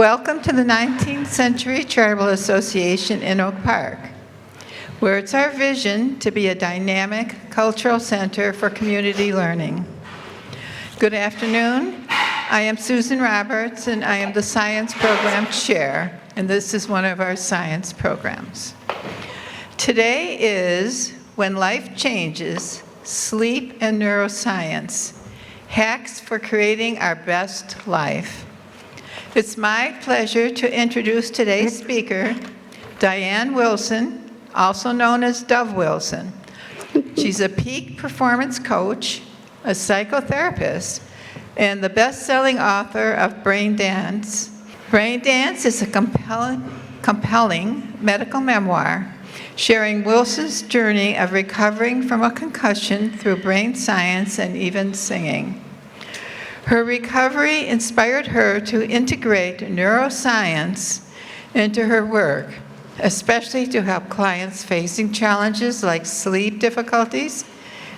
Welcome to the 19th Century Tribal Association in Oak Park, where it's our vision to be a dynamic cultural center for community learning. Good afternoon. I am Susan Roberts, and I am the Science Program Chair, and this is one of our science programs. Today is When Life Changes, Sleep and Neuroscience, Hacks for Creating Our Best Life. It's my pleasure to introduce today's speaker, Diane Wilson, also known as Dove Wilson. She's a peak performance coach, a psychotherapist, and the best-selling author of Brain Dance. Brain Dance is a compelling medical memoir sharing Wilson's journey of recovering from a concussion through brain science and even singing. Her recovery inspired her to integrate neuroscience into her work, especially to help clients facing challenges like sleep difficulties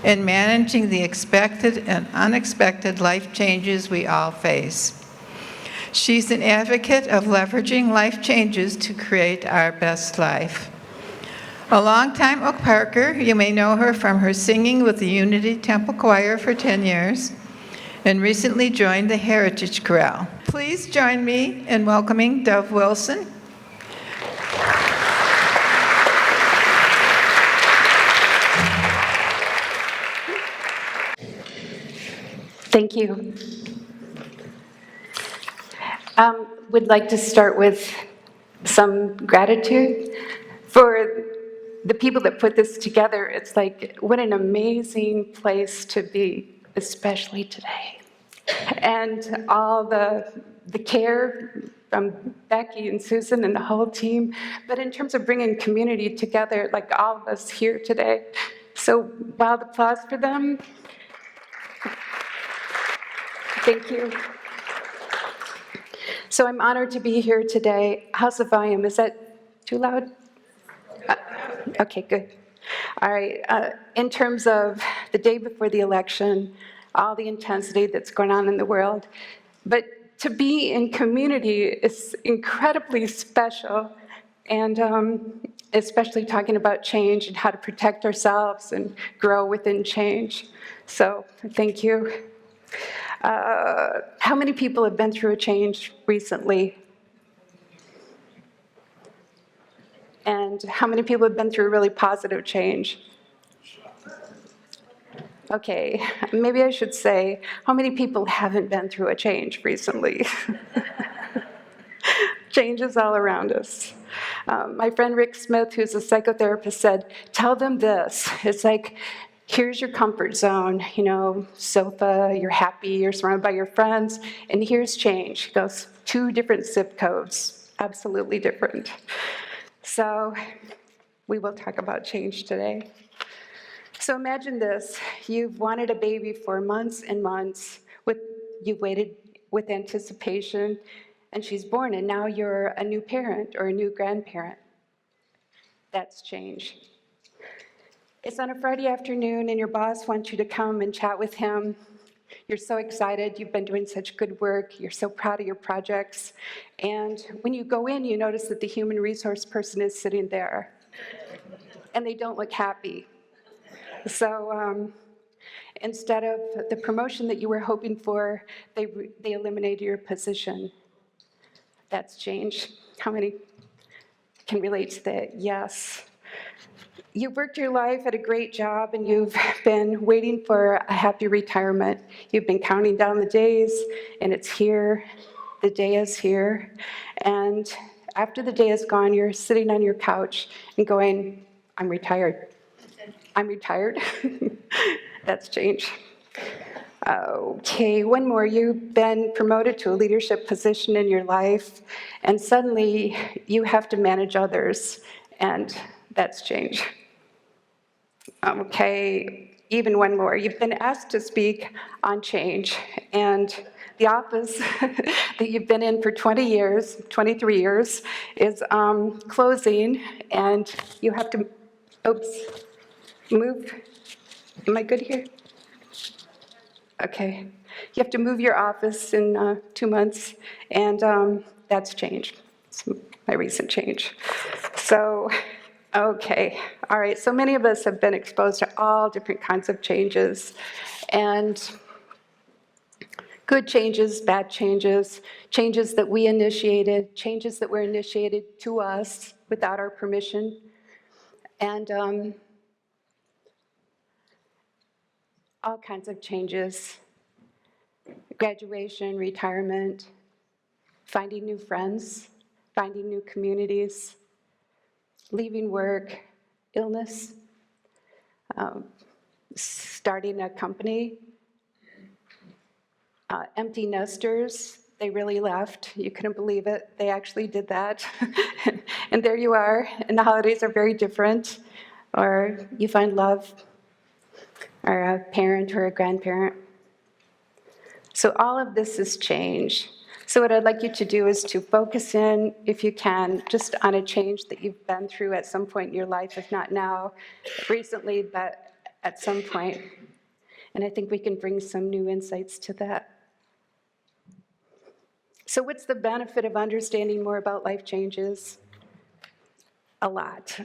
and managing the expected and unexpected life changes we all face. She's an advocate of leveraging life changes to create our best life. A longtime Oak Parker, you may know her from her singing with the Unity Temple Choir for 10 years, and recently joined the Heritage Chorale. Please join me in welcoming Dove Wilson. Thank you. Would like to start with some gratitude for the people that put this together. It's like, what an amazing place to be, especially today. And all the care from Becky and Susan and the whole team, but in terms of bringing community together, like all of us here today. So wild applause for them. Thank you. So I'm honored to be here today. How's the volume? Is that too loud? Okay, good. All right. In terms of the day before the election, all the intensity that's going on in the world, but to be in community is incredibly special, and especially talking about change and how to protect ourselves and grow within change. So thank you. How many people have been through a change recently? And how many people have been through a really positive change? Okay, maybe I should say, how many people haven't been through a change recently? Change is all around us. My friend Rick Smith, who's a psychotherapist, said, tell them this. It's like, here's your comfort zone, sofa, you're happy, you're surrounded by your friends, and here's change. He goes, 2 different zip codes, absolutely different. So we will talk about change today. So imagine this, you've wanted a baby for months and months, you've waited with anticipation, and she's born, and now you're a new parent or a new grandparent. That's change. It's on a Friday afternoon, and your boss wants you to come and chat with him. You're so excited, you've been doing such good work, you're so proud of your projects, and when you go in, you notice that the human resource person is sitting there, and they don't look happy. So instead of the promotion that you were hoping for, they eliminated your position. That's change. How many can relate to that? Yes. You've worked your life at a great job, and you've been waiting for a happy retirement. You've been counting down the days, and it's here. The day is here. And after the day is gone, you're sitting on your couch and going, I'm retired. I'm retired. That's change. Okay, one more. You've been promoted to a leadership position in your life, and suddenly you have to manage others, and that's change. Okay, even one more. You've been asked to speak on change, and the office that you've been in for 23 years, is closing, and you have to, move. Am I good here? Okay. You have to move your office in 2 months, and that's changed. It's my recent change. So, okay, all right. So many of us have been exposed to all different kinds of changes, and good changes, bad changes, changes that we initiated, changes that were initiated to us without our permission, and all kinds of changes, graduation, retirement, finding new friends, finding new communities, leaving work, illness, starting a company, empty nesters. They really left. You couldn't believe it. They actually did that. And there you are, and the holidays are very different. Or you find love, or a parent or a grandparent. So all of this is change. So what I'd like you to do is to focus in, if you can, just on a change that you've been through at some point in your life, if not now, recently, but at some point. And I think we can bring some new insights to that. So what's the benefit of understanding more about life changes? A lot.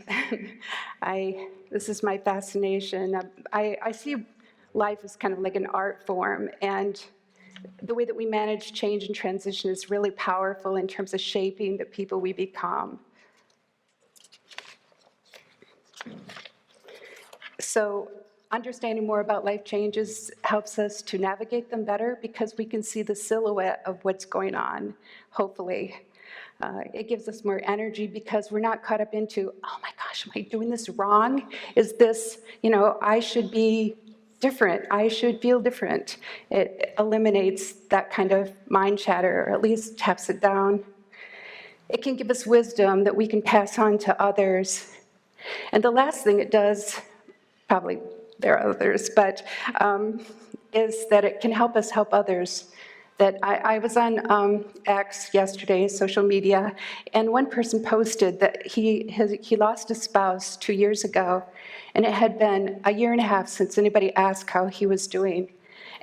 This is my fascination. I see life as kind of like an art form, and the way that we manage change and transition is really powerful in terms of shaping the people we become. So understanding more about life changes helps us to navigate them better because we can see the silhouette of what's going on, hopefully. It gives us more energy because we're not caught up into, oh my gosh, am I doing this wrong? Is this, I should be different. I should feel different. It eliminates that kind of mind chatter, or at least taps it down. It can give us wisdom that we can pass on to others. And the last thing it does, probably there are others, but is that it can help us help others. That I was on X yesterday, social media, and one person posted that he lost a spouse 2 years ago, and it had been a year and a half since anybody asked how he was doing.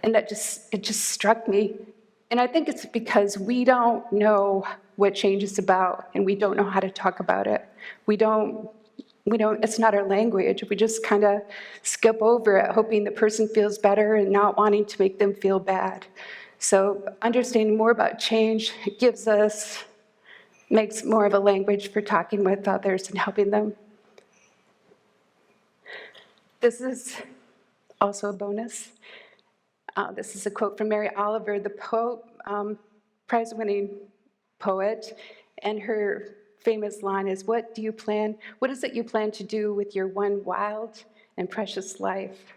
And it just struck me. And I think it's because we don't know what change is about, and we don't know how to talk about it. We don't, it's not our language. We just kind of skip over it, hoping the person feels better and not wanting to make them feel bad. So understanding more about change makes more of a language for talking with others and helping them. This is also a bonus. This is a quote from Mary Oliver, the prize-winning poet, and her famous line is, what is it you plan to do with your one wild and precious life?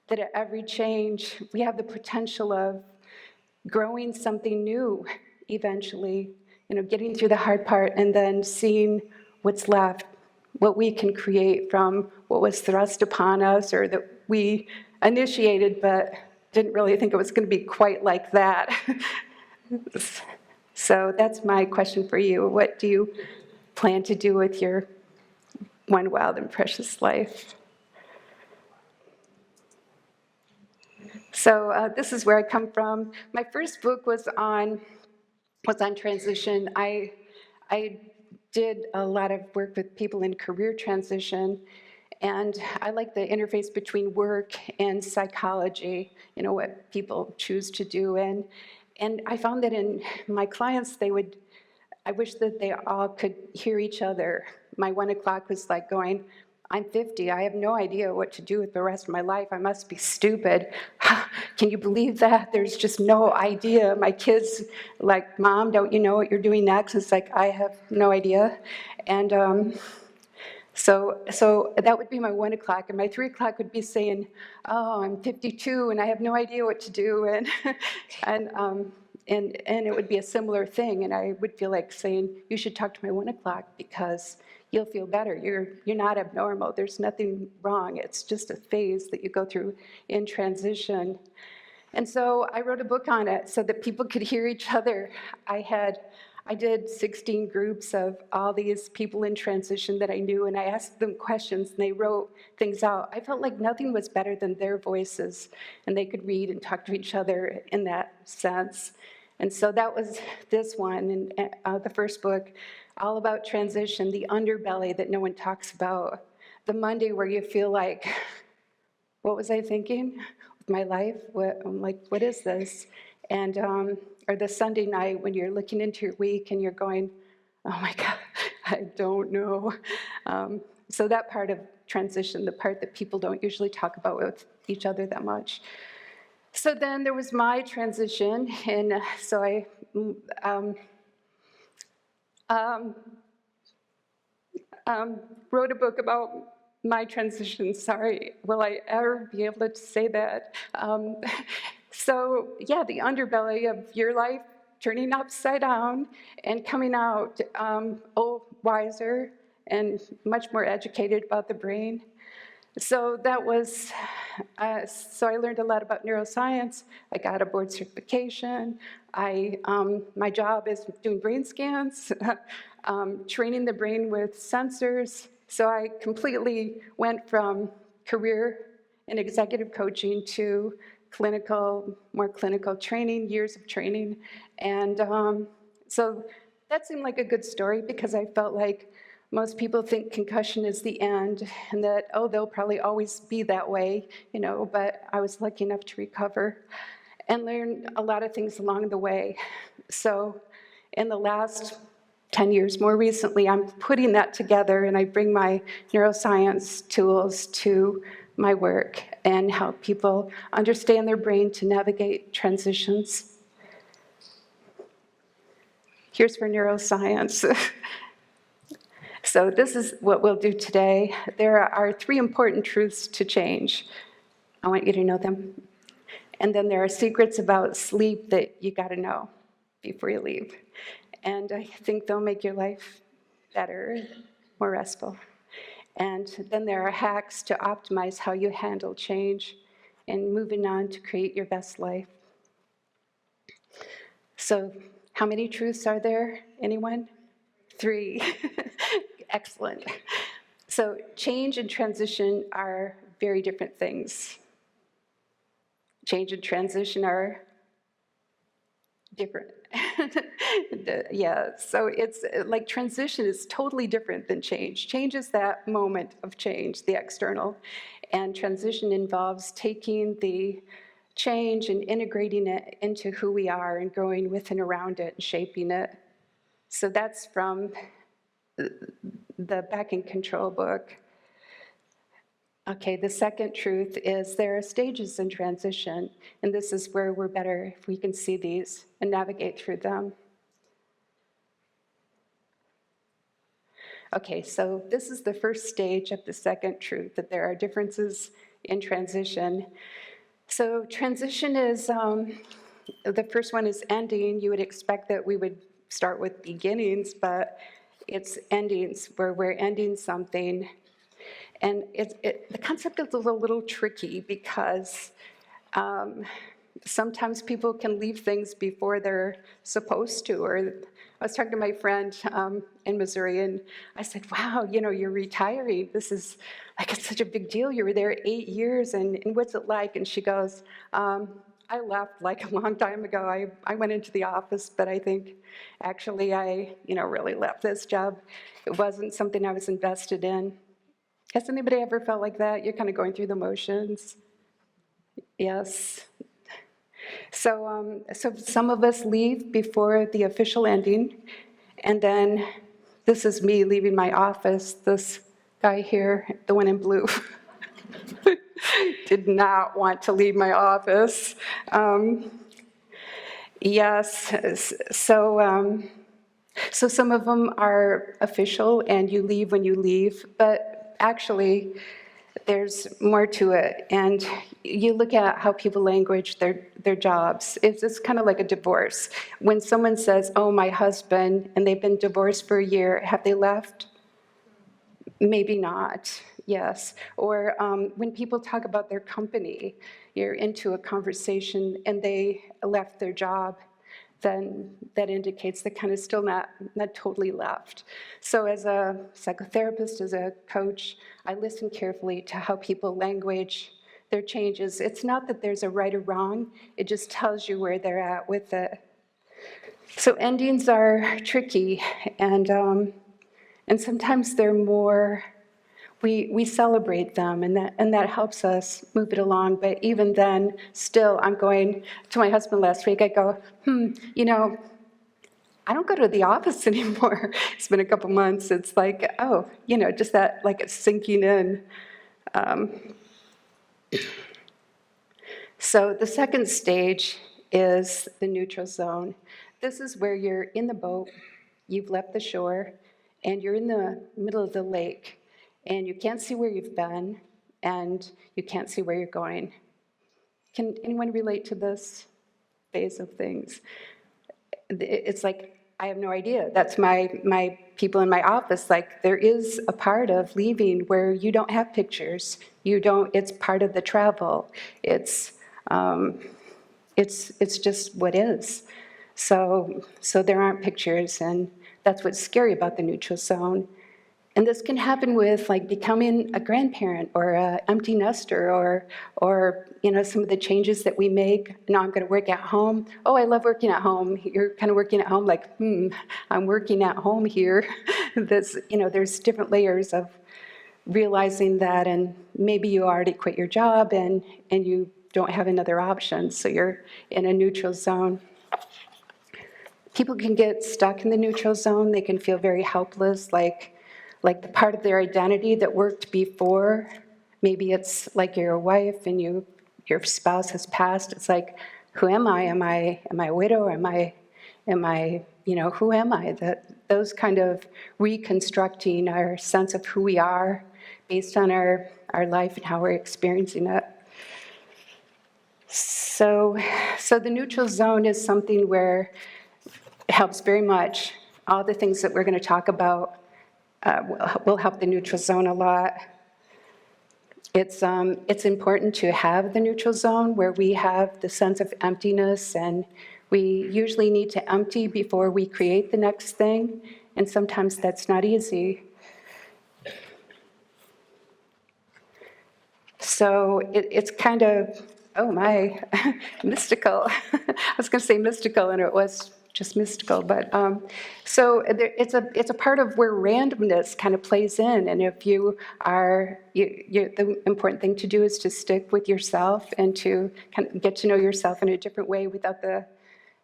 That at every change, we have the potential of growing something new eventually, getting through the hard part and then seeing what's left, what we can create from what was thrust upon us or that we initiated but didn't really think it was going to be quite like that. So that's my question for you. What do you plan to do with your one wild and precious life? So this is where I come from. My first book was on transition. I did a lot of work with people in career transition, and I like the interface between work and psychology, what people choose to do. And I found that in my clients, I wish that they all could hear each other. My 1 o'clock was like going, I'm 50, I have no idea what to do with the rest of my life. I must be stupid. Can you believe that? There's just no idea. My kids, like, Mom, don't you know what you're doing next? It's like, I have no idea. And so that would be my 1 o'clock. And my 3 o'clock would be saying, oh, I'm 52 and I have no idea what to do. And it would be a similar thing. And I would feel like saying, you should talk to my 1 o'clock because you'll feel better. You're not abnormal. There's nothing wrong. It's just a phase that you go through in transition. And so I wrote a book on it so that people could hear each other. I did 16 groups of all these people in transition that I knew, and I asked them questions, and they wrote things out. I felt like nothing was better than their voices, and they could read and talk to each other in that sense. And so that was this one, and the first book, all about transition, the underbelly that no one talks about. The Monday where you feel like, what was I thinking with my life? I'm like, what is this? And or the Sunday night when you're looking into your week and you're going, oh my God, I don't know. So that part of transition, the part that people don't usually talk about with each other that much. So then there was my transition, and so I wrote a book about my transition. Sorry, will I ever be able to say that? So yeah, the underbelly of your life turning upside down and coming out wiser and much more educated about the brain. So that was, so I learned a lot about neuroscience. I got a board certification. My job is doing brain scans, training the brain with sensors. So I completely went from career and executive coaching to more clinical training, years of training. And so that seemed like a good story because I felt like most people think concussion is the end and that, oh, they'll probably always be that way, but I was lucky enough to recover and learn a lot of things along the way. So in the last 10 years, more recently, I'm putting that together and I bring my neuroscience tools to my work and help people understand their brain to navigate transitions. Here's for neuroscience. So this is what we'll do today. There are 3 important truths to change. I want you to know them. And then there are secrets about sleep that you got to know before you leave. And I think they'll make your life better, more restful. And then there are hacks to optimize how you handle change and moving on to create your best life. So how many truths are there? Anyone? 3. Excellent. So change and transition are very different things. Change and transition are different. Yeah, so it's like transition is totally different than change. Change is that moment of change, the external. And transition involves taking the change and integrating it into who we are and growing with and around it and shaping it. So that's from the Back in Control book. Okay, the second truth is there are stages in transition, and this is where we're better if we can see these and navigate through them. Okay, so this is the first stage of the second truth, that there are differences in transition. So transition is, the first one is ending. You would expect that we would start with beginnings, but it's endings, where we're ending something. And the concept is a little tricky because sometimes people can leave things before they're supposed to. Or I was talking to my friend in Missouri, and I said, wow, you're retiring. This is like, it's such a big deal. You were there 8 years, and what's it like? And she goes, I left like a long time ago. I went into the office, but I think actually I really left this job. It wasn't something I was invested in. Has anybody ever felt like that? You're kind of going through the motions. Yes. So some of us leave before the official ending, and then this is me leaving my office. This guy here, the one in blue, did not want to leave my office. Yes. So some of them are official, and you leave when you leave, but actually, there's more to it. And you look at how people language their jobs. It's kind of like a divorce. When someone says, oh, my husband, and they've been divorced for a year, have they left? Maybe not, yes. Or when people talk about their company, you're into a conversation and they left their job, then that indicates they're kind of still not totally left. So as a psychotherapist, as a coach, I listen carefully to how people language their changes. It's not that there's a right or wrong, it just tells you where they're at with it. So endings are tricky, and sometimes they're more, we celebrate them, and that helps us move it along. But even then, still, I'm going to my husband last week, I go, you know, I don't go to the office anymore. It's been a couple months. It's like, oh, you know, just that, like it's sinking in. So the second stage is the neutral zone. This is where you're in the boat, you've left the shore, and you're in the middle of the lake, and you can't see where you've been, and you can't see where you're going. Can anyone relate to this phase of things? It's like, I have no idea. That's my people in my office. Like, there is a part of leaving where you don't have pictures. You don't. It's part of the travel. It's just what is. So there aren't pictures, and that's what's scary about the neutral zone. And this can happen with like becoming a grandparent or an empty nester, or you know, some of the changes that we make. No, I'm going to work at home. Oh, I love working at home. You're kind of working at home like, I'm working at home here. There's different layers of realizing that, and maybe you already quit your job and you don't have another option, so you're in a neutral zone. People can get stuck in the neutral zone. They can feel very helpless, like the part of their identity that worked before. Maybe it's like you're a wife and your spouse has passed. It's like, who am I? Am I a widow? Am I, who am I? Those kind of reconstructing our sense of who we are based on our life and how we're experiencing it. So the neutral zone is something where it helps very much. All the things that we're going to talk about will help the neutral zone a lot. It's important to have the neutral zone where we have the sense of emptiness, and we usually need to empty before we create the next thing, and sometimes that's not easy. So it's kind of, oh my, mystical. I was going to say mystical, and it was just mystical. But it's a part of where randomness kind of plays in. And if you are, the important thing to do is to stick with yourself and to kind of get to know yourself in a different way without the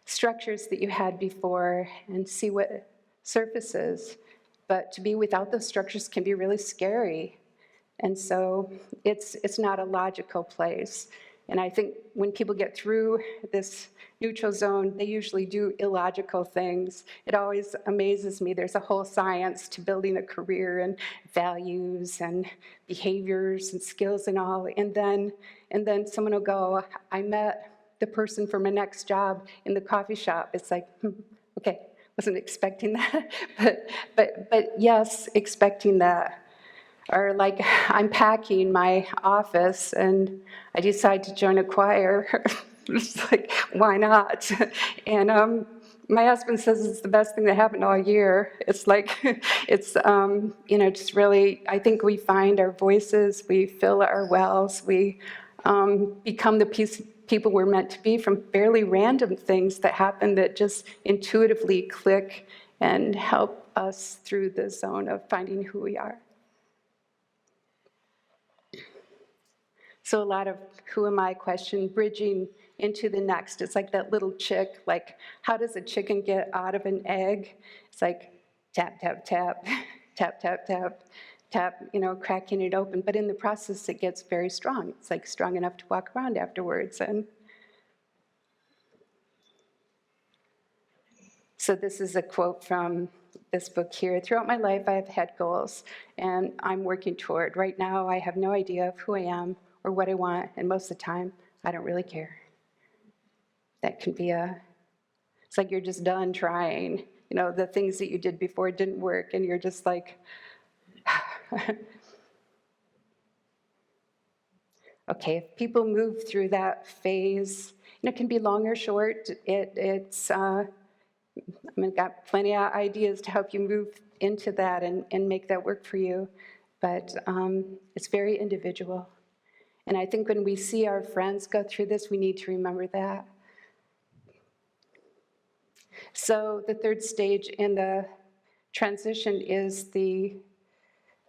structures that you had before, and see what surfaces. But to be without those structures can be really scary. And so it's not a logical place. And I think when people get through this neutral zone, they usually do illogical things. It always amazes me. There's a whole science to building a career, and values and behaviors and skills and all. And then someone will go, I met the person for my next job in the coffee shop. It's like, okay, wasn't expecting that. but yes, expecting that. Or like, I'm packing my office and I decide to join a choir. It's like, why not? And my husband says it's the best thing that happened all year. It's like, it's, just really, I think we find our voices, we fill our wells, we become the people we're meant to be from fairly random things that happen that just intuitively click and help us through the zone of finding who we are. So a lot of who am I question, bridging into the next. It's like that little chick, like how does a chicken get out of an egg? It's like tap, tap, tap, tap, tap, tap, tap, cracking it open. But in the process, it gets very strong. It's like strong enough to walk around afterwards. And so this is a quote from this book here. Throughout my life, I have had goals, and I'm working toward. Right now, I have no idea of who I am or what I want, and most of the time, I don't really care. That can be it's like you're just done trying. The things that you did before didn't work, and you're just like, okay, if people move through that phase, it can be long or short. I've got plenty of ideas to help you move into that and make that work for you, but it's very individual. And I think when we see our friends go through this, we need to remember that. So the third stage in the transition is the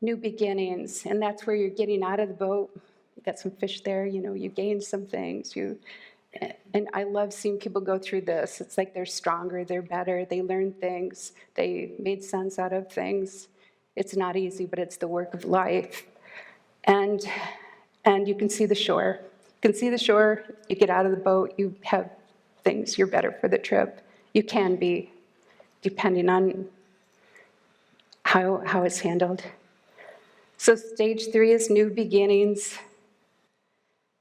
new beginnings, and that's where you're getting out of the boat. You got some fish there, you gain some things. And I love seeing people go through this. It's like they're stronger, they're better, they learn things, they made sense out of things. It's not easy, but it's the work of life. And you can see the shore. You can see the shore, you get out of the boat, you have things, you're better for the trip. You can be, depending on how it's handled. So stage 3 is new beginnings,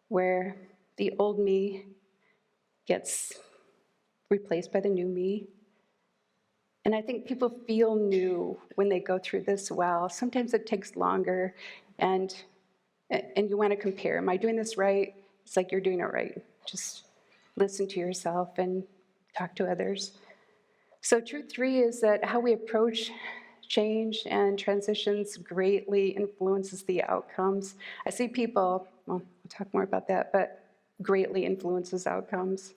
where the old me gets replaced by the new me. And I think people feel new when they go through this well. Sometimes it takes longer, and you want to compare. Am I doing this right? It's like you're doing it right. Just listen to yourself and talk to others. So truth 3 is that how we approach change and transitions greatly influences the outcomes. I see people, well, we'll talk more about that, but greatly influences outcomes.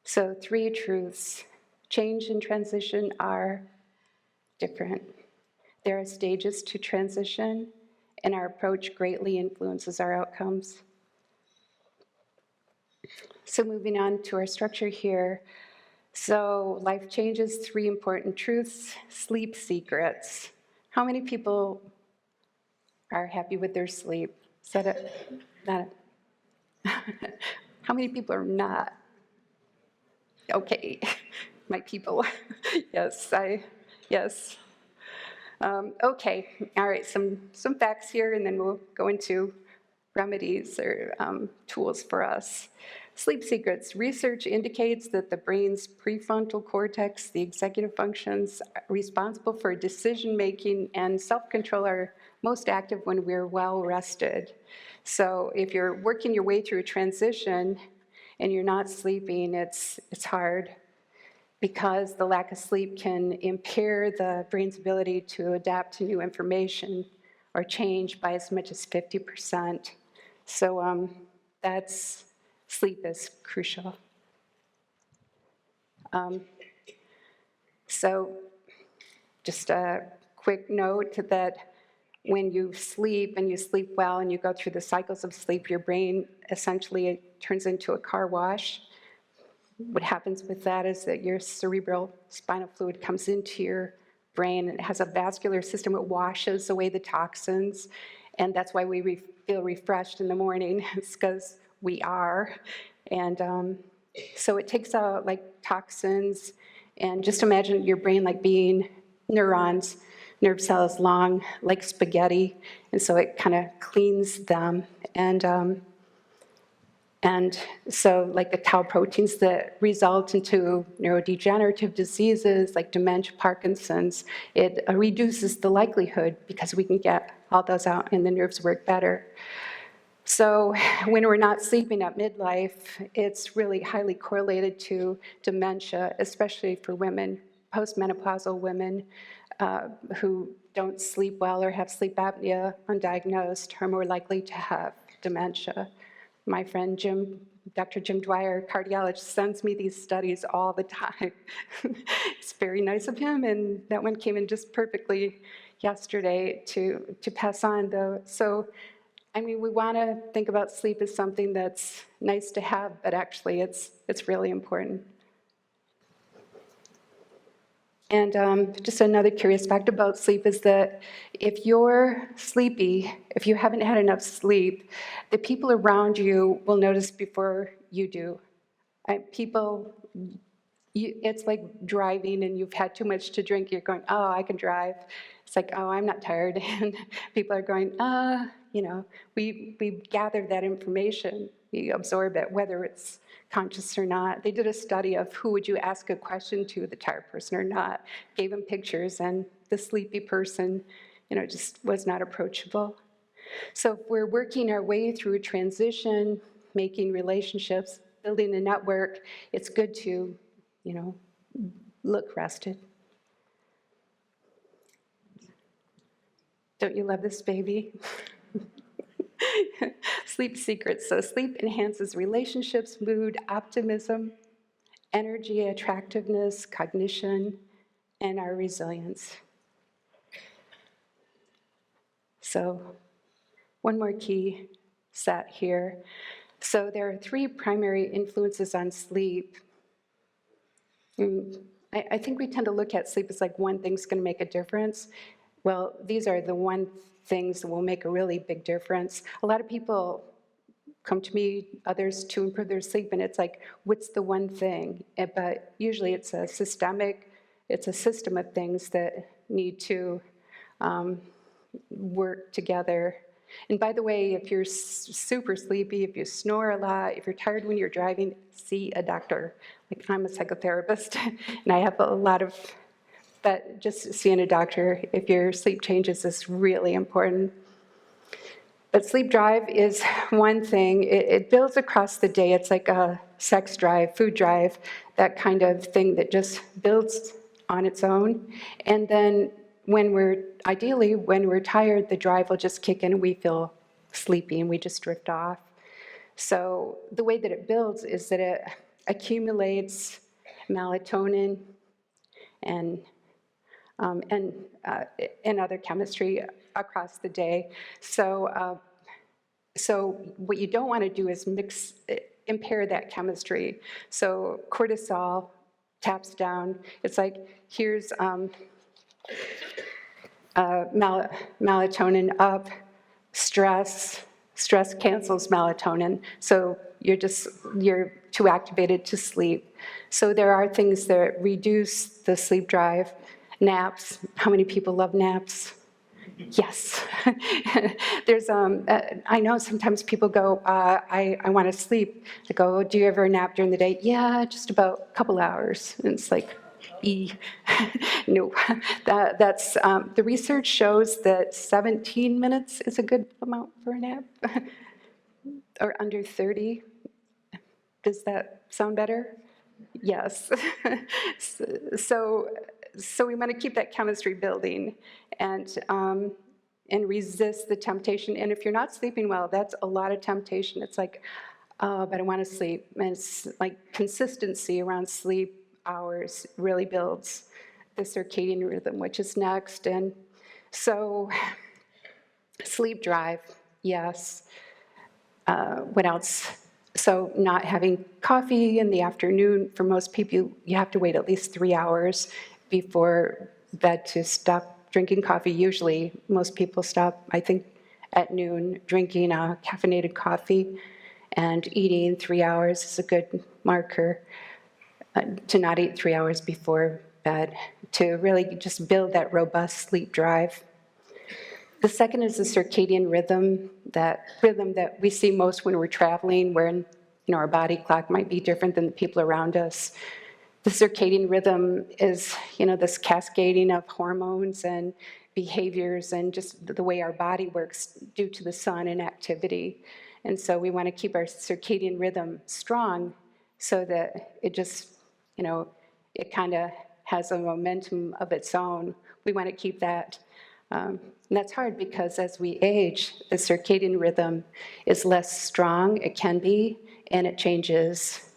So 3 truths. Change and transition are different. There are stages to transition, and our approach greatly influences our outcomes. So moving on to our structure here. So life changes, 3 important truths, sleep secrets. How many people are happy with their sleep? Is that it? Not it. How many people are not? Okay, my people. Yes. Okay, all right, some facts here, and then we'll go into remedies or tools for us. Sleep secrets. Research indicates that the brain's prefrontal cortex, the executive functions responsible for decision-making and self-control, are most active when we're well rested. So if you're working your way through a transition and you're not sleeping, it's hard, because the lack of sleep can impair the brain's ability to adapt to new information or change by as much as 50%. So sleep is crucial. So just a quick note that when you sleep and you sleep well and you go through the cycles of sleep, your brain essentially turns into a car wash. What happens with that is that your cerebral spinal fluid comes into your brain, and it has a vascular system. It washes away the toxins, and that's why we feel refreshed in the morning. It's because we are. And so it takes out like toxins, and just imagine your brain like being neurons, nerve cells long like spaghetti, and so it kind of cleans them. And so like the tau proteins that result into neurodegenerative diseases like dementia, Parkinson's, it reduces the likelihood, because we can get all those out and the nerves work better. So when we're not sleeping at midlife, it's really highly correlated to dementia, especially for women, postmenopausal women who don't sleep well or have sleep apnea undiagnosed are more likely to have dementia. My friend Dr. Jim Dwyer, cardiologist, sends me these studies all the time. It's very nice of him, and that one came in just perfectly yesterday to pass on, though. So, I mean, we want to think about sleep as something that's nice to have, but actually it's really important. And just another curious fact about sleep is that if you're sleepy, if you haven't had enough sleep, the people around you will notice before you do. It's like driving and you've had too much to drink. You're going, oh, I can drive. It's like, oh, I'm not tired. And people are going, we gather that information. We absorb it, whether it's conscious or not. They did a study of who would you ask a question to, the tired person or not. Gave them pictures, and the sleepy person, just was not approachable. So if we're working our way through a transition, making relationships, building a network, it's good to, look rested. Don't you love this baby? Sleep secrets. So sleep enhances relationships, mood, optimism, energy, attractiveness, cognition, and our resilience. So one more key set here. So there are 3 primary influences on sleep. I think we tend to look at sleep as like one thing's going to make a difference. Well, these are the one things that will make a really big difference. A lot of people come to me, others to improve their sleep, and it's like, what's the one thing? But usually it's a system of things that need to work together. And by the way, if you're super sleepy, if you snore a lot, if you're tired when you're driving, see a doctor. Like, I'm a psychotherapist, and I have a lot of, but just seeing a doctor if your sleep changes is really important. But sleep drive is one thing. It builds across the day. It's like a sex drive, food drive, that kind of thing that just builds on its own. And then when we're tired, the drive will just kick in and we feel sleepy and we just drift off. So the way that it builds is that it accumulates melatonin and other chemistry across the day. So what you don't want to do is impair that chemistry. So cortisol taps down. It's like, here's melatonin up, stress cancels melatonin. So you're too activated to sleep. So there are things that reduce the sleep drive. Naps. How many people love naps? Yes. There's, I know sometimes people go, I want to sleep. I go, do you ever nap during the day? Yeah, just about a couple hours. And it's like, no. That's the research shows that 17 minutes is a good amount for a nap, or under 30. Does that sound better? Yes. So we want to keep that chemistry building and resist the temptation. And if you're not sleeping well, that's a lot of temptation. It's like, oh, but I want to sleep. And it's like consistency around sleep hours really builds the circadian rhythm, which is next. And so sleep drive, yes. What else? So not having coffee in the afternoon, for most people, you have to wait at least 3 hours before bed to stop drinking coffee. Usually, most people stop, I think, at noon, drinking a caffeinated coffee, and eating 3 hours is a good marker to not eat 3 hours before bed, to really just build that robust sleep drive. The second is the circadian rhythm that we see most when we're traveling, where our body clock might be different than the people around us. The circadian rhythm is, this cascading of hormones and behaviors and just the way our body works due to the sun and activity. And so we want to keep our circadian rhythm strong so that it just, it kind of has a momentum of its own. We want to keep that. And that's hard because as we age, the circadian rhythm is less strong. It can be, and it changes.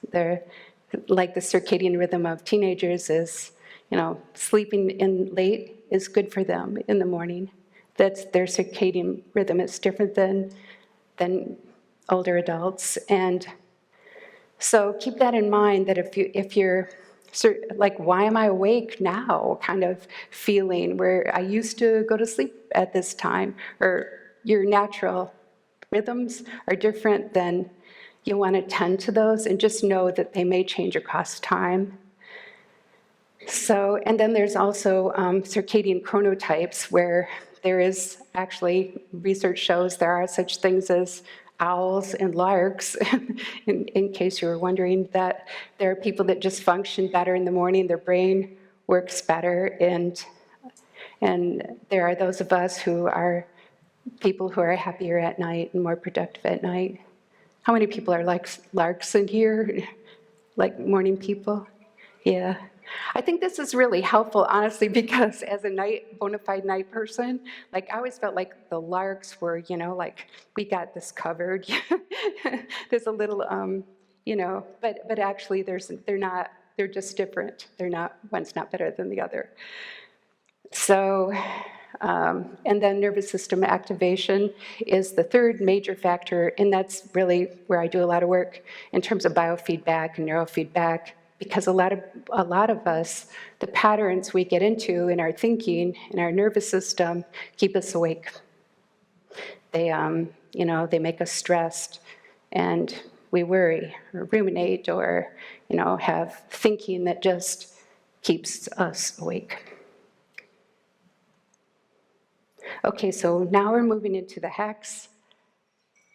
Like the circadian rhythm of teenagers is, sleeping in late is good for them in the morning. That's their circadian rhythm. It's different than older adults. And so keep that in mind, that if you're like, why am I awake now kind of feeling, where I used to go to sleep at this time, or your natural rhythms are different, then you want to tend to those and just know that they may change across time. So, and then there's also circadian chronotypes, where there is actually, research shows there are such things as owls and larks, in case you were wondering, that there are people that just function better in the morning, their brain works better, and there are those of us who are people who are happier at night and more productive at night. How many people are like larks in here? Like morning people? Yeah. I think this is really helpful, honestly, because as a bona fide night person, like, I always felt like the larks were, like, we got this covered. There's a little, but actually they're not They're just different. One's not better than the other. So, and then nervous system activation is the third major factor, and that's really where I do a lot of work in terms of biofeedback and neurofeedback, because a lot of us, the patterns we get into in our thinking, in our nervous system, keep us awake. They, they make us stressed, and we worry or ruminate or, have thinking that just keeps us awake. Okay, so now we're moving into the hacks.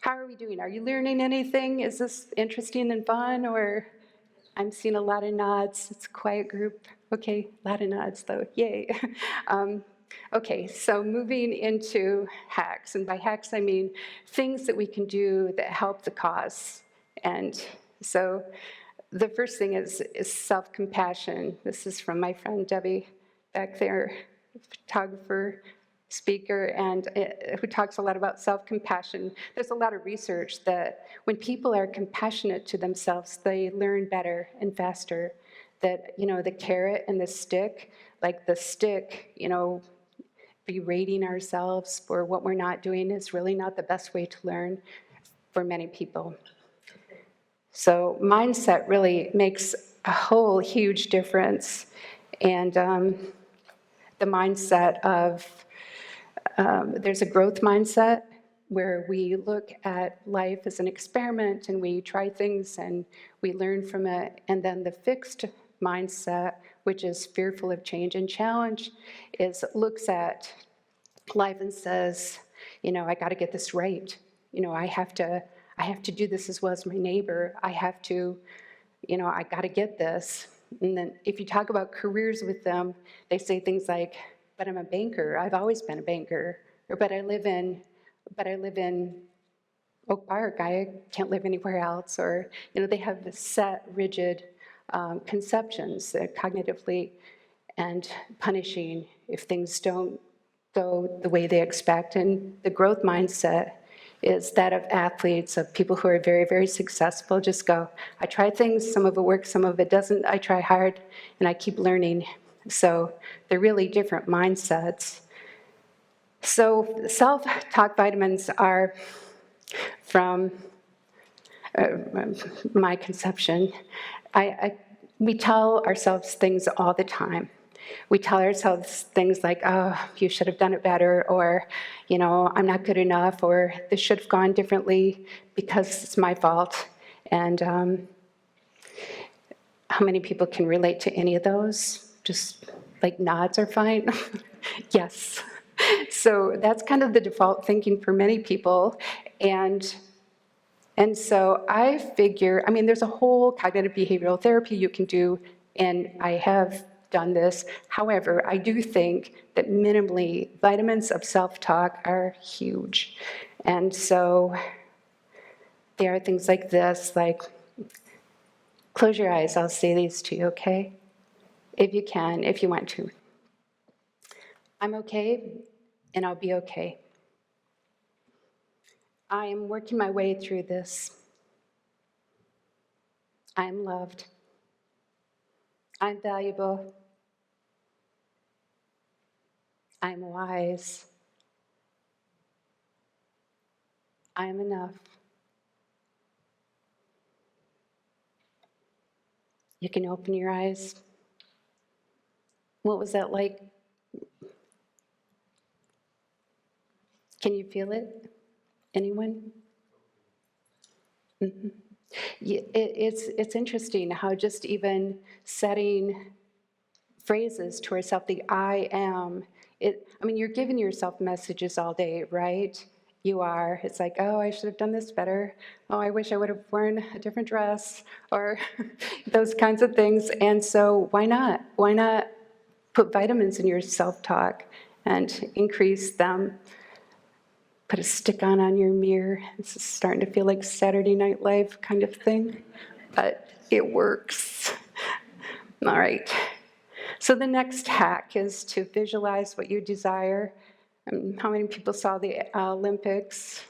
How are we doing? Are you learning anything? Is this interesting and fun, or I'm seeing a lot of nods. It's a quiet group. Okay, a lot of nods though, yay. Okay, so moving into hacks, and by hacks I mean things that we can do that help the cause. And so the first thing is self-compassion. This is from my friend Debbie back there, photographer, speaker, and who talks a lot about self-compassion. There's a lot of research that when people are compassionate to themselves, they learn better and faster. That, the carrot and the stick, like the stick, berating ourselves for what we're not doing is really not the best way to learn for many people. So mindset really makes a whole huge difference. And the mindset of, there's a growth mindset where we look at life as an experiment and we try things and we learn from it. And then the fixed mindset, which is fearful of change and challenge, looks at life and says, I got to get this right. I have to do this as well as my neighbor. I have to, I got to get this. And then if you talk about careers with them, they say things like, but I'm a banker. I've always been a banker. Or, but I live in Oak Park. I can't live anywhere else. Or, they have this set, rigid conceptions that cognitively and punishing if things don't go the way they expect. And the growth mindset is that of athletes, of people who are very, very successful. Just go, I try things, some of it works, some of it doesn't. I try hard, and I keep learning. So they're really different mindsets. So self-talk vitamins are from my conception. We tell ourselves things all the time. We tell ourselves things like, oh, you should have done it better, or, I'm not good enough, or this should have gone differently because it's my fault. And how many people can relate to any of those? Just like nods are fine? Yes. So that's kind of the default thinking for many people. And so I figure, there's a whole cognitive behavioral therapy you can do, and I have done this. However, I do think that minimally, vitamins of self-talk are huge. And so there are things like this, like, close your eyes, I'll say these to you, okay? If you can, if you want to. I'm okay, and I'll be okay. I am working my way through this. I'm loved. I'm valuable. I'm wise. I'm enough. You can open your eyes. What was that like? Can you feel it? Anyone? Mm-hmm. It's interesting how just even setting phrases to ourselves, the I am, you're giving yourself messages all day, right? You are. It's like, oh, I should have done this better. Oh, I wish I would have worn a different dress, or those kinds of things. And so why not? Why not put vitamins in your self-talk and increase them? Put a stick-on your mirror. This is starting to feel like Saturday Night Live kind of thing, but it works. All right. So the next hack is to visualize what you desire. How many people saw the Olympics?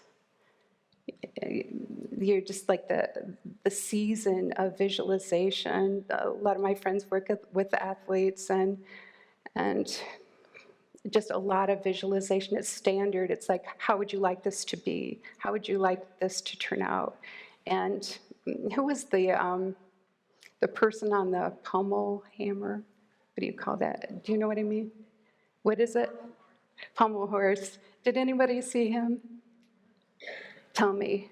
you're just like the season of visualization. A lot of my friends work with athletes, and just a lot of visualization. It's standard. It's like, how would you like this to be? How would you like this to turn out? And who was the person on the pommel hammer? What do you call that? Do you know what I mean? What is it? Pommel horse. Did anybody see him? Tell me.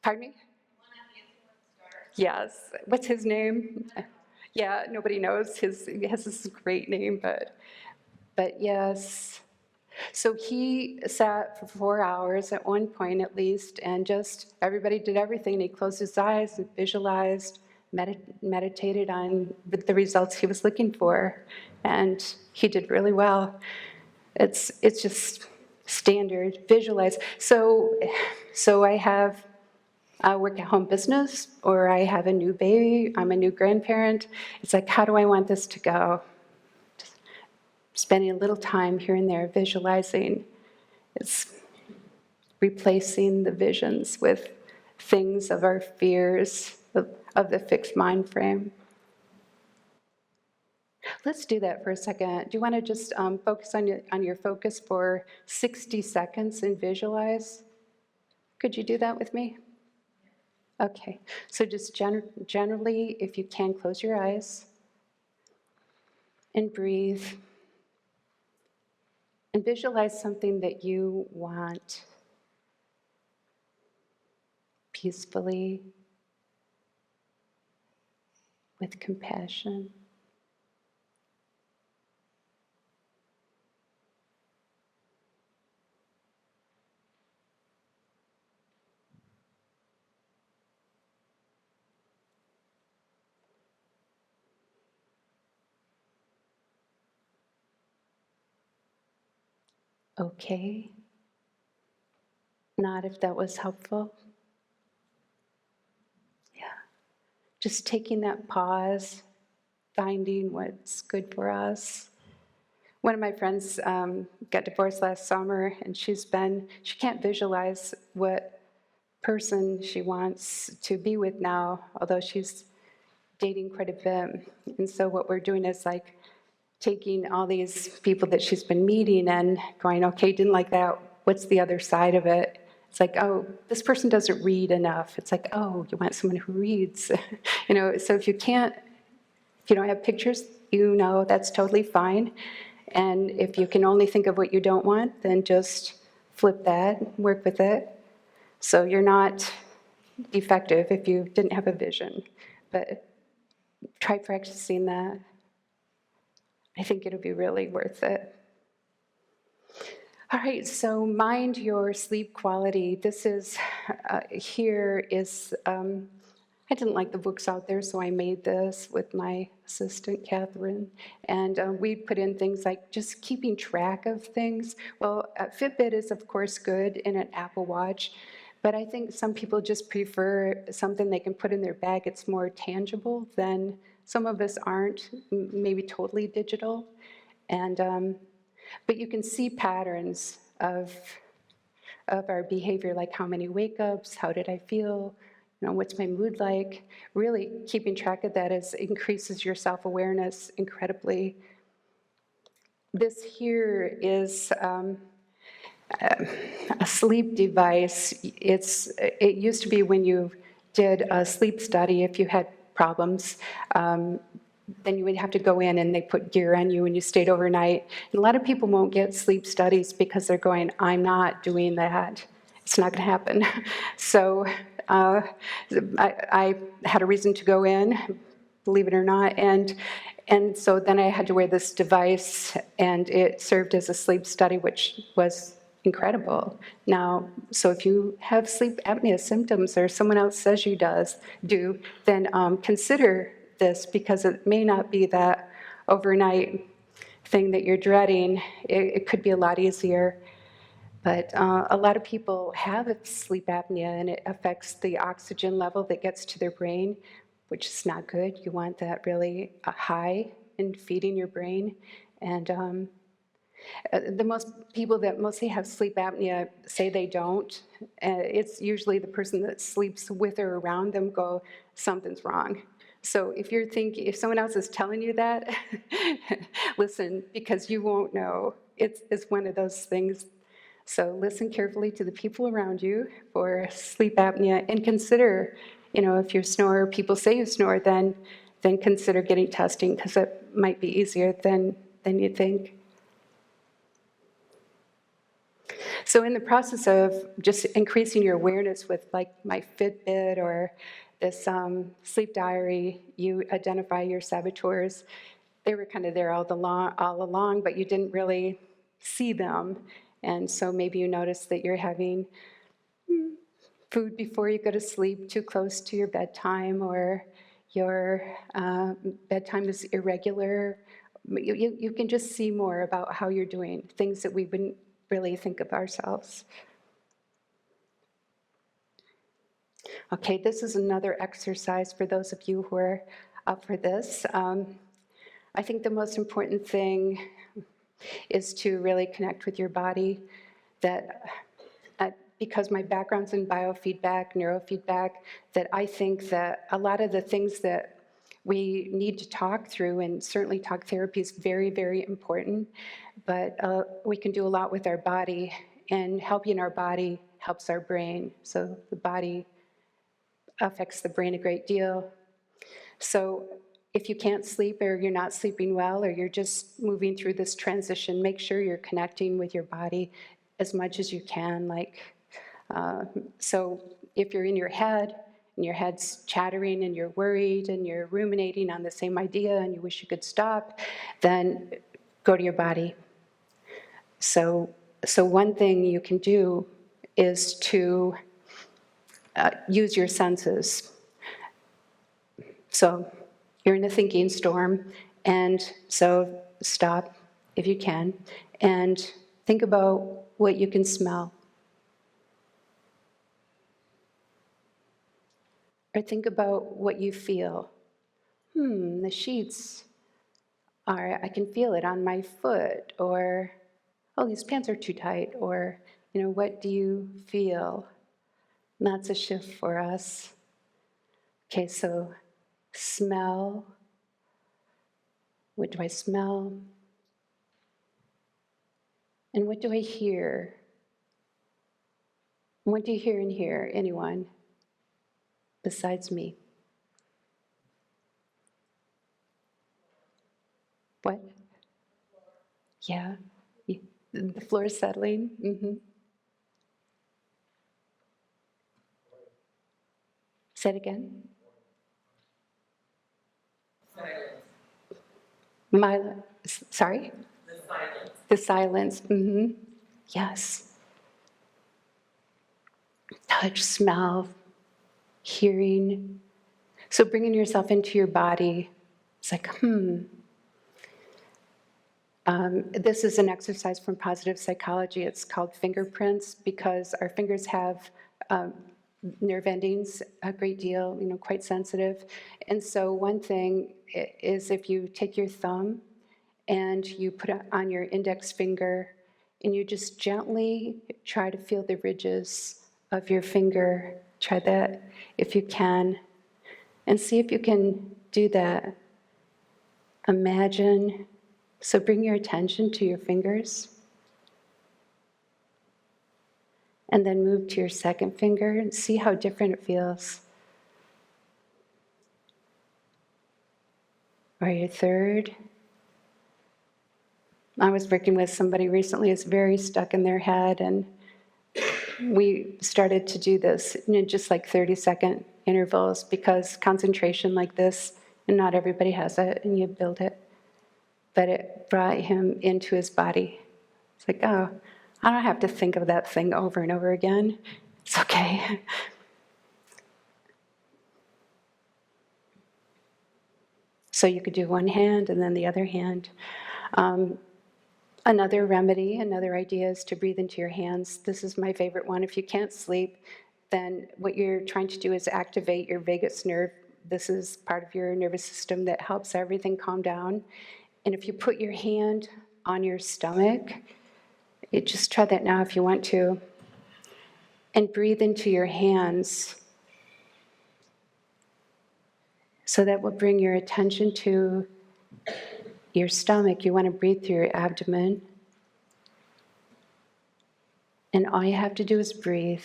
Pardon me? Yes. What's his name? Yeah, nobody knows. He has this great name, but yes. So he sat for 4 hours at one point at least, and just everybody did everything. He closed his eyes and visualized, meditated on the results he was looking for, and he did really well. It's just standard. Visualize. So I have a work-at-home business, or I have a new baby, I'm a new grandparent. It's like, how do I want this to go? Just spending a little time here and there visualizing. It's replacing the visions with things of our fears, of the fixed mind frame. Let's do that for a second. Do you want to just focus on your focus for 60 seconds and visualize? Could you do that with me? Okay, so just generally, if you can, close your eyes and breathe and visualize something that you want peacefully, with compassion. Okay, not if that was helpful. Yeah, just taking that pause, finding what's good for us. One of my friends got divorced last summer, and she can't visualize what person she wants to be with now, although she's dating quite a bit. And so what we're doing is like taking all these people that she's been meeting and going, okay, didn't like that, what's the other side of it? It's like, oh, this person doesn't read enough. It's like, oh, you want someone who reads. So if you don't have pictures, that's totally fine. And if you can only think of what you don't want, then just flip that, work with it. So you're not defective if you didn't have a vision, but try practicing that. I think it'll be really worth it. All right, so mind your sleep quality. This is, I didn't like the books out there, so I made this with my assistant, Catherine. And we put in things like just keeping track of things. Well, Fitbit is, of course, good, and an Apple Watch. But I think some people just prefer something they can put in their bag. It's more tangible than some of us aren't, maybe totally digital. And but you can see patterns of our behavior, like how many wake-ups, how did I feel, what's my mood like. Really keeping track of that increases your self-awareness incredibly. This here is a sleep device. It used to be when you did a sleep study, if you had problems, then you would have to go in and they put gear on you and you stayed overnight. And a lot of people won't get sleep studies because they're going, I'm not doing that. It's not going to happen. So I had a reason to go in, believe it or not, and so then I had to wear this device, and it served as a sleep study, which was incredible. Now, so if you have sleep apnea symptoms or someone else says you do, then consider this, because it may not be that overnight thing that you're dreading. It could be a lot easier. But a lot of people have sleep apnea, and it affects the oxygen level that gets to their brain, which is not good. You want that really high and feeding your brain. And The most people that mostly have sleep apnea say they don't. It's usually the person that sleeps with or around them go, something's wrong. So if someone else is telling you that, listen, because you won't know. It's one of those things. So listen carefully to the people around you for sleep apnea, and consider, if you snore, people say you snore, then consider getting testing, because it might be easier than you think. So in the process of just increasing your awareness with like my Fitbit or this sleep diary, you identify your saboteurs. They were kind of there all along, but you didn't really see them. And so maybe you notice that you're having food before you go to sleep too close to your bedtime, or your bedtime is irregular. You can just see more about how you're doing, things that we wouldn't really think of ourselves. Okay, this is another exercise for those of you who are up for this. I think the most important thing is to really connect with your body. That because my background's in biofeedback, neurofeedback, that I think that a lot of the things that we need to talk through, and certainly talk therapy is very, very important, but we can do a lot with our body, and helping our body helps our brain. So the body affects the brain a great deal. So if you can't sleep, or you're not sleeping well, or you're just moving through this transition, make sure you're connecting with your body as much as you can. So if you're in your head, and your head's chattering, and you're worried, and you're ruminating on the same idea, and you wish you could stop, then go to your body. So one thing you can do is to use your senses. So you're in a thinking storm, and so stop if you can, and think about what you can smell. Or think about what you feel. The sheets I can feel it on my foot, or, oh, these pants are too tight, or, what do you feel? And that's a shift for us. Okay, so smell. What do I smell? And what do I hear? What do you hear in here, anyone, besides me? What? Yeah, the floor is settling. Say it again. Silence. Sorry? The silence. The silence. Yes. Touch, smell, hearing. So bringing yourself into your body, it's like, This is an exercise from positive psychology. It's called fingerprints, because our fingers have nerve endings a great deal, quite sensitive. And so one thing is, if you take your thumb and you put it on your index finger, and you just gently try to feel the ridges of your finger. Try that if you can, and see if you can do that. Imagine. So bring your attention to your fingers, and then move to your second finger and see how different it feels. Or your third. I was working with somebody recently who's very stuck in their head, and we started to do this in just like 30-second intervals, because concentration like this, and not everybody has it, and you build it. But it brought him into his body. It's like, oh, I don't have to think of that thing over and over again. It's okay. So you could do one hand and then the other hand. Another remedy, another idea is to breathe into your hands. This is my favorite one. If you can't sleep, then what you're trying to do is activate your vagus nerve. This is part of your nervous system that helps everything calm down. And if you put your hand on your stomach. You just try that now if you want to. And breathe into your hands. So that will bring your attention to your stomach. You want to breathe through your abdomen. And all you have to do is breathe.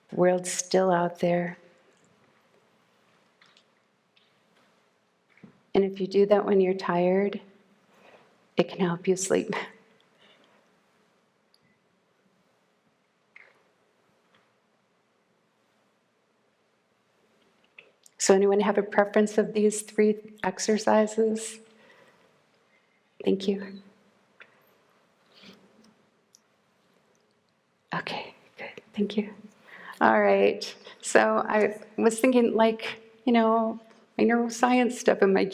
The world's still out there. And if you do that when you're tired, it can help you sleep. So anyone have a preference of these 3 exercises? Thank you. Okay, good, thank you. All right, so I was thinking, like, my neuroscience stuff, am I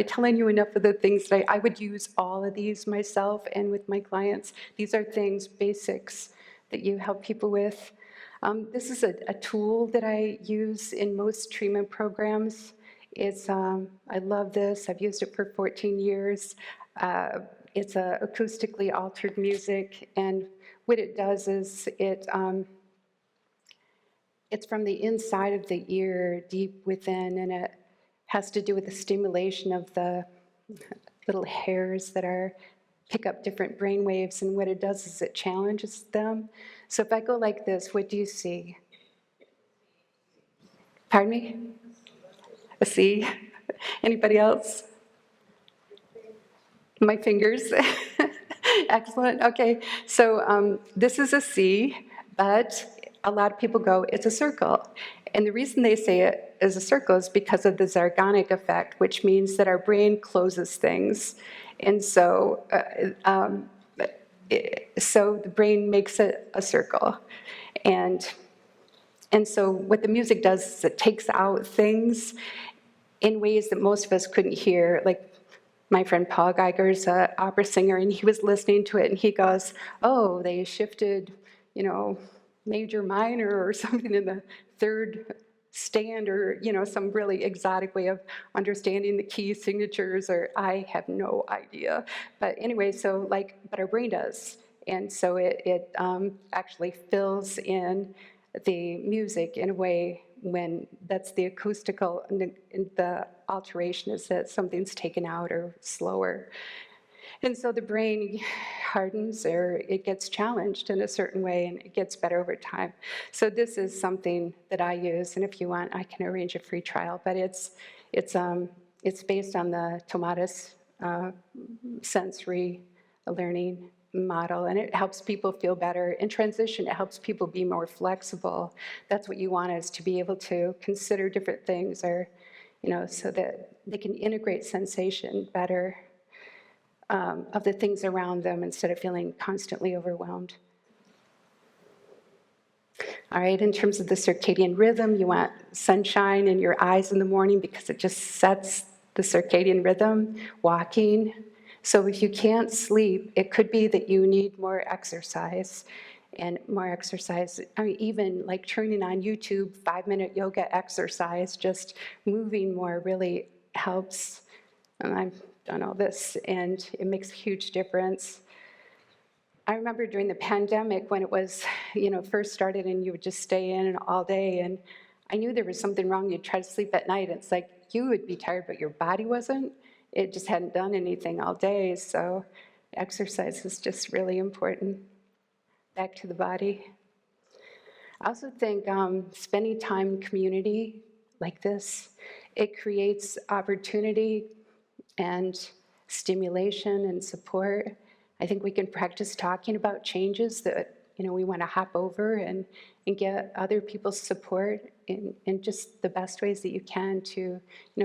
telling you enough of the things that I would use all of these myself and with my clients? These are things, basics, that you help people with. This is a tool that I use in most treatment programs. I love this. I've used it for 14 years. It's acoustically altered music, and what it does is it's from the inside of the ear, deep within, and it has to do with the stimulation of the little hairs that pick up different brain waves, and what it does is it challenges them. So if I go like this, what do you see? Pardon me? A C? Anybody else? My fingers. Excellent. Okay. So this is a C, but a lot of people go, it's a circle. And the reason they say it is a circle is because of the Zargonic effect, which means that our brain closes things. And so, so the brain makes it a circle. And so what the music does is it takes out things in ways that most of us couldn't hear. Like my friend Paul Geiger's an opera singer, and he was listening to it, and he goes, oh, they shifted, major minor or something in the third stand, or some really exotic way of understanding the key signatures, or I have no idea. But anyway, but our brain does. And so it actually fills in the music in a way when that's the acoustical, and the alteration is that something's taken out or slower. And so the brain hardens, or it gets challenged in a certain way, and it gets better over time. So this is something that I use, and if you want, I can arrange a free trial. But it's based on the Tomatis sensory learning model, and it helps people feel better. In transition, it helps people be more flexible. That's what you want, is to be able to consider different things, or so that they can integrate sensation better of the things around them instead of feeling constantly overwhelmed. All right, in terms of the circadian rhythm, you want sunshine in your eyes in the morning because it just sets the circadian rhythm. Walking. So if you can't sleep, it could be that you need more exercise. And more exercise, even like turning on YouTube, 5-minute yoga exercise, just moving more really helps. And I've done all this, and it makes a huge difference. I remember during the pandemic when it was, first started, and you would just stay in all day, and I knew there was something wrong. You'd try to sleep at night, and it's like you would be tired, but your body wasn't. It just hadn't done anything all day, so exercise is just really important. Back to the body. I also think spending time in community like this, it creates opportunity and stimulation and support. I think we can practice talking about changes that we want to hop over, and get other people's support in just the best ways that you can to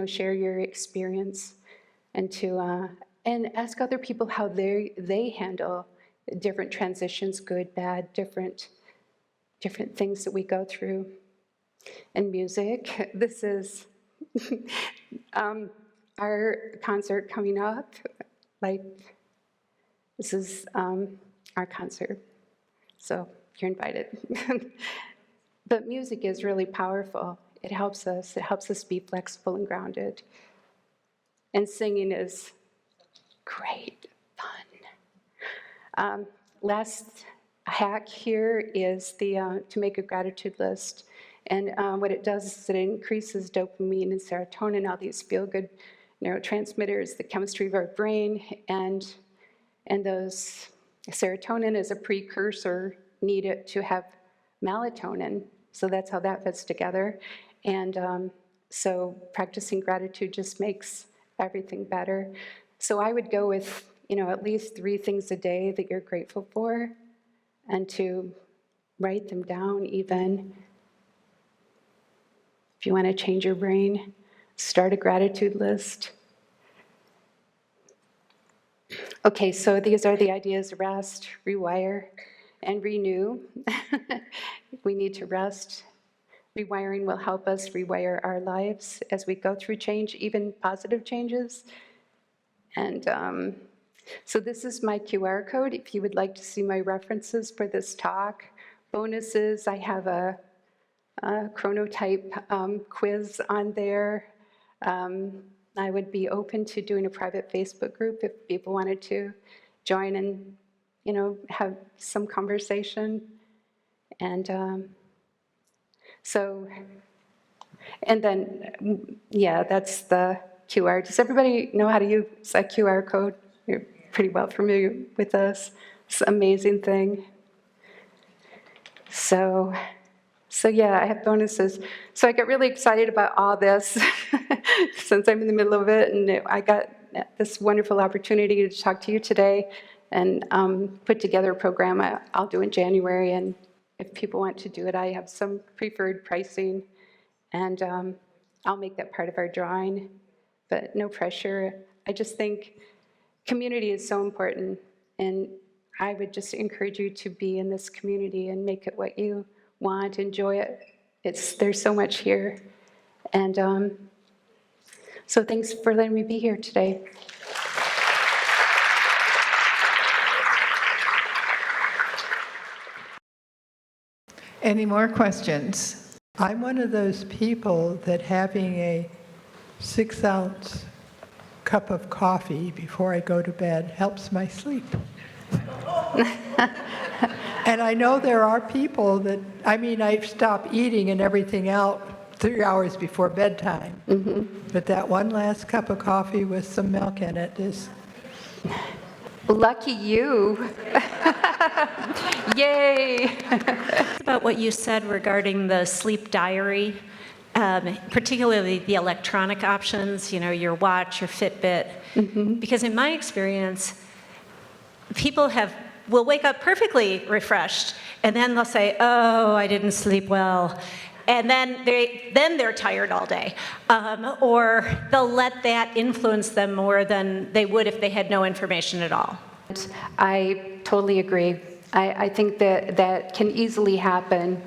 share your experience, and to and ask other people how they handle different transitions, good, bad, different things that we go through. And music, this is our concert coming up. This is our concert, so you're invited. But music is really powerful. It helps us be flexible and grounded. And singing is Great, fun. Last hack here is to make a gratitude list. And what it does is it increases dopamine and serotonin, all these feel-good neurotransmitters, the chemistry of our brain, and those serotonin is a precursor needed to have melatonin. So that's how that fits together. And so practicing gratitude just makes everything better. So I would go with, at least 3 things a day that you're grateful for, and to write them down even. If you want to change your brain, start a gratitude list. Okay, so these are the ideas: rest, rewire, and renew. We need to rest. Rewiring will help us rewire our lives as we go through change, even positive changes. And so this is my QR code. If you would like to see my references for this talk. Bonuses, I have a chronotype quiz on there. I would be open to doing a private Facebook group if people wanted to join and, have some conversation. And and then, yeah, that's the QR. Does everybody know how to use that QR code? You're pretty well familiar with this. It's an amazing thing. So yeah, I have bonuses. So I got really excited about all this since I'm in the middle of it, and I got this wonderful opportunity to talk to you today and put together a program I'll do in January. And if people want to do it, I have some preferred pricing, and I'll make that part of our drawing, but no pressure. I just think community is so important, and I would just encourage you to be in this community and make it what you want, enjoy it. There's so much here. And so thanks for letting me be here today. Any more questions? I'm one of those people that having a 6-ounce cup of coffee before I go to bed helps my sleep. And I know there are people that, I stop eating and everything out 3 hours before bedtime. But that one last cup of coffee with some milk in it is... Lucky you. Yay. About what you said regarding the sleep diary, particularly the electronic options, your watch, your Fitbit. Because in my experience, people will wake up perfectly refreshed, and then they'll say, "Oh, I didn't sleep well," and then they're tired all day, or they'll let that influence them more than they would if they had no information at all. I totally agree. I think that can easily happen,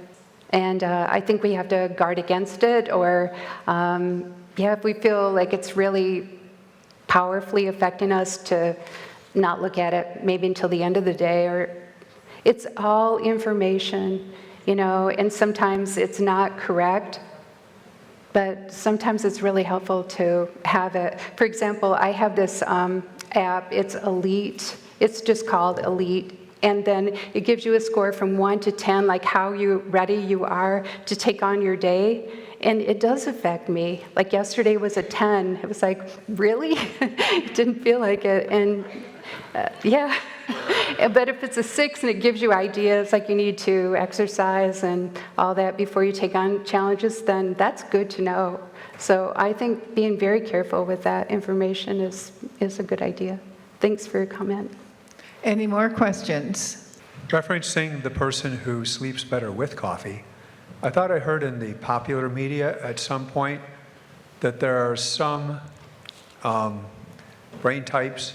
and I think we have to guard against it, or if we feel like it's really powerfully affecting us, to not look at it maybe until the end of the day. Or it's all information, and sometimes it's not correct, but sometimes it's really helpful to have it. For example, I have this app, it's Elite. It's just called Elite. And then it gives you a score from 1 to 10, like how ready you are to take on your day. And it does affect me. Like yesterday was a 10. It was like, really? It didn't feel like it. And yeah. But if it's a 6 and it gives you ideas, like you need to exercise and all that before you take on challenges, then that's good to know. So I think being very careful with that information is a good idea. Thanks for your comment. Any more questions? Referencing the person who sleeps better with coffee, I thought I heard in the popular media at some point that there are some brain types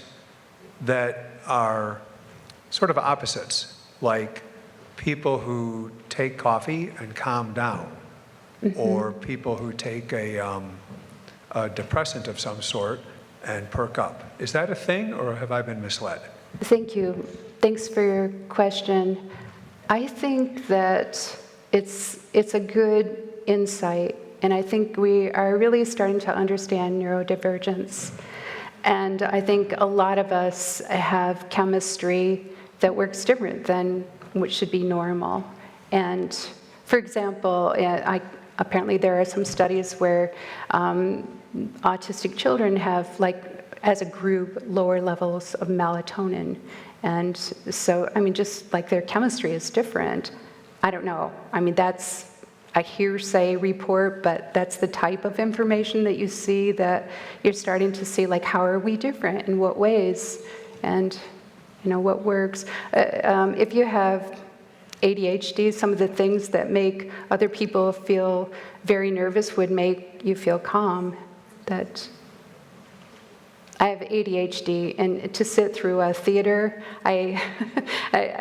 that are sort of opposites, like people who take coffee and calm down, or people who take a depressant of some sort and perk up. Is that a thing, or have I been misled? Thank you. Thanks for your question. I think that it's a good insight, and I think we are really starting to understand neurodivergence. And I think a lot of us have chemistry that works different than what should be normal. And for example, apparently there are some studies where autistic children have, like, as a group, lower levels of melatonin. And so, I mean, just like their chemistry is different. I don't know. I mean, that's a hearsay report, but that's the type of information that you see, that you're starting to see, like, how are we different, in what ways, and, you know, what works. If you have ADHD, some of the things that make other people feel very nervous would make you feel calm. That I have ADHD, and to sit through a theater, I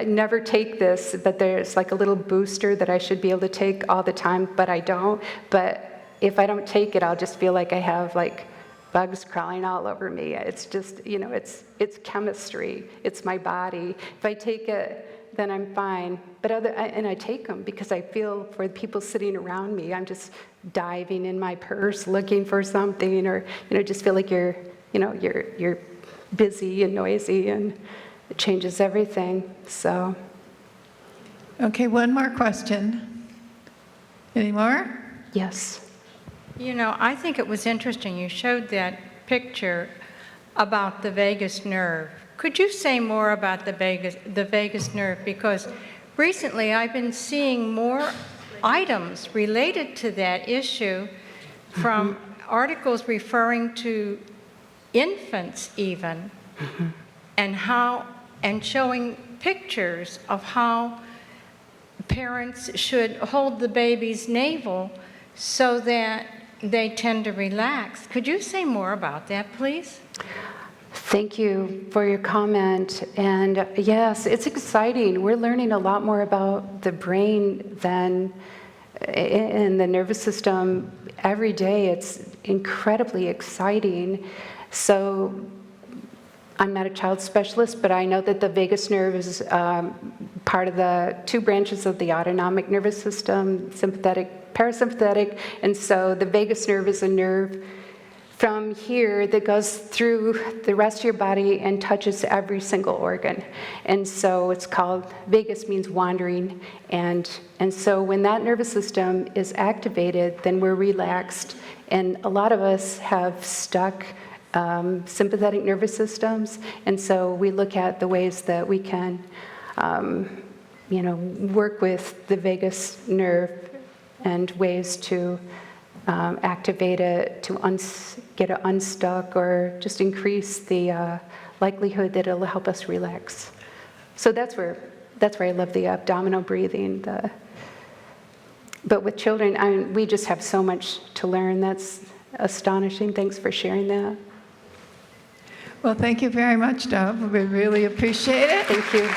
never take this, but there's like a little booster that I should be able to take all the time, but I don't. But if I don't take it, I'll just feel like I have, like, bugs crawling all over me. It's just, you know, it's chemistry. It's my body. If I take it, then I'm fine. But and I take them because I feel for the people sitting around me. I'm just diving in my purse looking for something, or, you know, just feel like you're busy and noisy, and it changes everything. So. Okay, one more question. Any more? Yes. You know, I think it was interesting. You showed that picture about the vagus nerve. Could you say more about the vagus nerve? Because recently I've been seeing more items related to that issue from articles referring to infants even, and showing pictures of how parents should hold the baby's navel so that they tend to relax. Could you say more about that, please? Thank you for your comment. And yes, it's exciting. We're learning a lot more about the brain than in the nervous system every day. It's incredibly exciting. So I'm not a child specialist, but I know that the vagus nerve is part of the two branches of the autonomic nervous system, sympathetic, parasympathetic. And so the vagus nerve is a nerve from here that goes through the rest of your body and touches every single organ. And so it's called, vagus means wandering. And so when that nervous system is activated, then we're relaxed. And a lot of us have stuck sympathetic nervous systems. And so we look at the ways that we can, work with the vagus nerve and ways to activate it, to get it unstuck, or just increase the likelihood that it'll help us relax. So that's where I love the abdominal breathing. But with children, we just have so much to learn. That's astonishing. Thanks for sharing that. Well, thank you very much, Dove. We really appreciate it. Thank you.